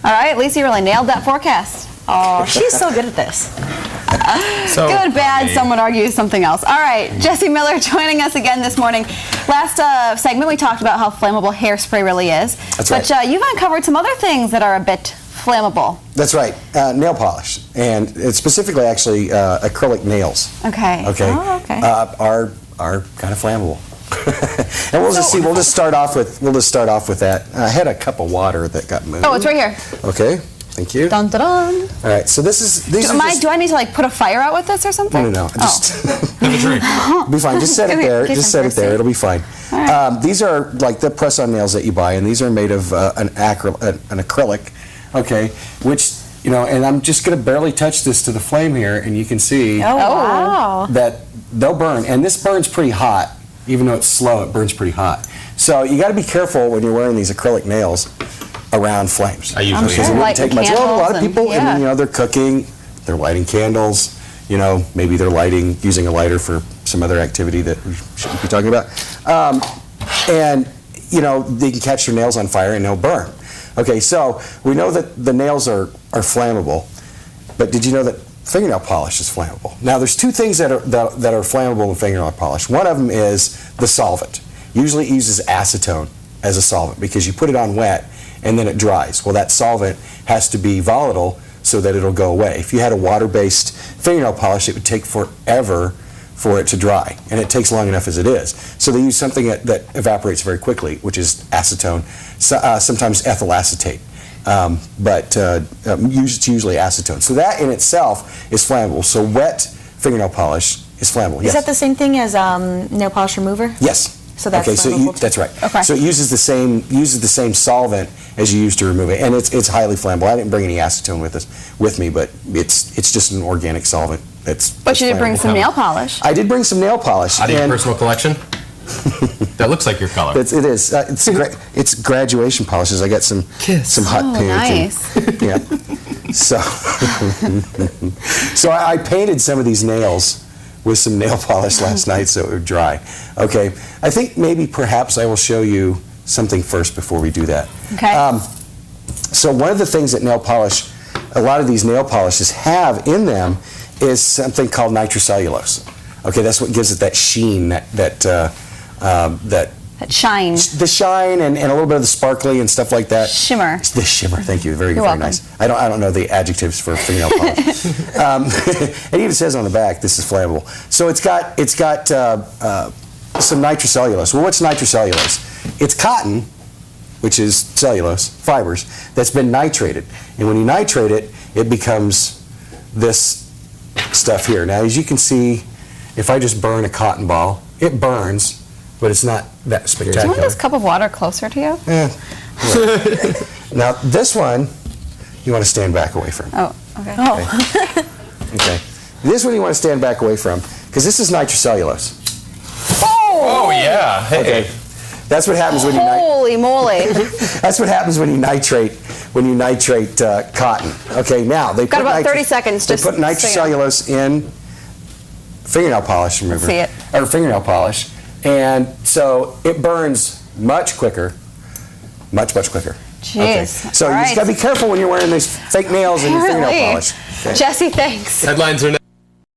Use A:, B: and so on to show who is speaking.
A: All right, Lisa really nailed that forecast.
B: Oh, she's so good at this.
A: Good, bad, some would argue something else. All right, Jesse Miller joining us again this morning. Last segment we talked about how flammable hairspray really is.
C: That's right.
A: But you've uncovered some other things that are a bit flammable.
C: That's right. Nail polish, and it's specifically actually acrylic nails.
A: Okay.
C: Okay.
A: Oh, okay.
C: Are kind of flammable. And we'll just see. We'll just start off with that. I had a cup of water that got moved.
A: Oh, it's right here.
C: Okay. Thank you.
A: Dun, dun, dun.
C: All right. So this is.
A: Do I need to like put a fire out with this or something?
C: No. Just
D: Have a drink.
C: be fine. Just set it there. Just set it there. It'll be fine.
A: Right.
C: These are like the press-on nails that you buy, and these are made of an acrylic. Okay. Which, you know, and I'm just going to barely touch this to the flame here, and you can see
B: Oh, wow.
C: that they'll burn. And this burns pretty hot. Even though it's slow, it burns pretty hot. So you got to be careful when you're wearing these acrylic nails around flames.
D: I usually
C: Because it
D: am.
C: wouldn't take much. Well, a lot of people,
A: yeah.
C: you know, they're cooking, they're lighting candles. You know, maybe they're using a lighter for some other activity that we shouldn't be talking about. And you know, they can catch their nails on fire and they'll burn. Okay, so we know that the nails are flammable, but did you know that fingernail polish is flammable? Now, there's two things that are flammable in fingernail polish. One of them is the solvent. Usually it uses acetone as a solvent because you put it on wet and then it dries. Well, that solvent has to be volatile so that it'll go away. If you had a water-based fingernail polish, it would take forever for it to dry, and it takes long enough as it is. So they use something that evaporates very quickly, which is acetone, sometimes ethyl acetate. But it's usually acetone. So that in itself is flammable. So wet fingernail polish is flammable.
B: Is that the same thing as nail polish remover?
C: Yes.
B: So that's
C: okay. So
B: flammable too?
C: that's right.
A: Okay.
C: So it uses the same solvent as you use to remove it, and it's highly flammable. I didn't bring any acetone with me, but it's just an organic solvent.
A: But you did bring some nail polish.
C: I did bring some nail polish.
D: Out of your personal collection? That looks like your color.
C: It is. It's graduation polishes. I got some hot pink.
A: Nice.
C: And, yeah. So I painted some of these nails with some nail polish last night so it would dry. Okay. I think perhaps I will show you something first before we do that.
A: Okay.
C: So one of the things that a lot of these nail polishes have in them is something called nitrocellulose. Okay, that's what gives it that sheen, that
A: shine.
C: the shine and a little bit of the sparkly and stuff like that.
A: Shimmer.
C: It's the shimmer. Thank you. Very,
A: You're
C: very
A: welcome.
C: nice. I don't know the adjectives for fingernail polish. It even says on the back this is flammable. So it's got some nitrocellulose. Well, what's nitrocellulose? It's cotton, which is cellulose fibers that's been nitrated, and when you nitrate it, it becomes this stuff here. Now, as you can see, if I just burn a cotton ball, it burns, but it's not that
A: Do you
C: spectacular.
A: want this cup of water closer to you?
C: Now, this one, you want to stand back away from.
A: Oh, okay.
C: Okay. This one you want to stand back away from, because this is nitrocellulose.
D: Oh, yeah. Hey.
C: Okay. That's what happens when you
A: Holy moly.
C: That's what happens when you nitrate cotton. Okay, now they
A: Got
C: put
A: about 30 seconds.
C: They
A: Just
C: put nitrocellulose in fingernail polish remover,
A: See it.
C: or fingernail polish, and so it burns much quicker, much quicker.
A: Jeez.
C: Okay. So
A: All
C: you
A: right.
C: just got to be careful when you're wearing these fake nails and your fingernail
A: Apparently.
C: polish. Okay.
A: Jesse, thanks.
D: Headlines are next.